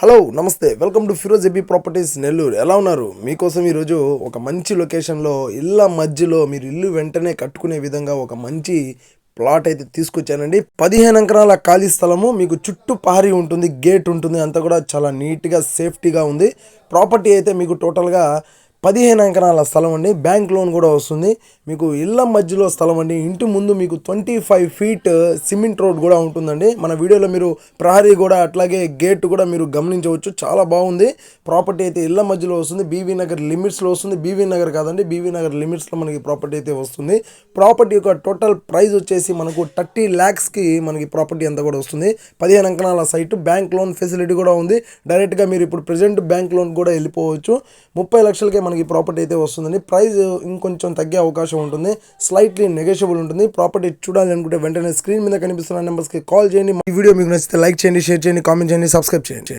Hello నమస్తే, welcome to Firoz AB properties Nellore. ఎలా ఉన్నారు? మీకోసం ఈరోజు ఒక మంచి లొకేషన్లో ఇళ్ళ మధ్యలో మీరు ఇల్లు వెంటనే కట్టుకునే విధంగా ఒక మంచి ప్లాట్ అయితే తీసుకొచ్చానండి. 15 ఎకరాల ఖాళీ స్థలము, మీకు చుట్టూ పహరీ ఉంటుంది, గేట్ ఉంటుంది, అంతా కూడా చాలా నీట్గా సేఫ్టీగా ఉంది. ప్రాపర్టీ అయితే మీకు టోటల్గా 15 ఎకరాల స్థలం అండి. బ్యాంక్ లోన్ కూడా వస్తుంది. మీకు ఇళ్ళ మధ్యలో స్థలం అండి. ఇంటి ముందు మీకు 25 ఫీట్ సిమెంట్ రోడ్ కూడా ఉంటుందండి. మన వీడియోలో మీరు ప్రహరీ కూడా అట్లాగే గేట్ కూడా మీరు గమనించవచ్చు. చాలా బాగుంది. ప్రాపర్టీ అయితే ఇళ్ళ మధ్యలో వస్తుంది. బీవీ నగర్ లిమిట్స్లో వస్తుంది. బీవీ నగర్ కాదండి, బీవీ నగర్ లిమిట్స్లో మనకి ప్రాపర్టీ అయితే వస్తుంది. ప్రాపర్టీ యొక్క టోటల్ ప్రైస్ వచ్చేసి మనకు 30 lakhsకి మనకి ప్రాపర్టీ అంతా కూడా వస్తుంది. 15 ఎకరాల సైట్, బ్యాంక్ లోన్ ఫెసిలిటీ కూడా ఉంది. డైరెక్ట్గా మీరు ఇప్పుడు ప్రెజెంట్ బ్యాంక్ లోన్ కూడా వెళ్ళిపోవచ్చు. 30 లక్షలకే మనకి ప్రాపర్టీ అయితే వస్తుందండి. ప్రైస్ ఇంకొంచెం తగ్గే అవకాశం ఉంటుంది, స్లైట్లీ నెగోషియబుల్ ఉంటుంది. ప్రాపర్టీ చూడాలి అనుకుంటే వెంటనే స్క్రీన్ మీద కనిపిస్తున్న నెంబర్స్కి కాల్ చేయండి. ఈ వీడియో మీకు నచ్చితే లైక్ చేయండి, షేర్ చేయండి, కామెంట్ చేయండి, సబ్స్క్రైబ్ చేయండి.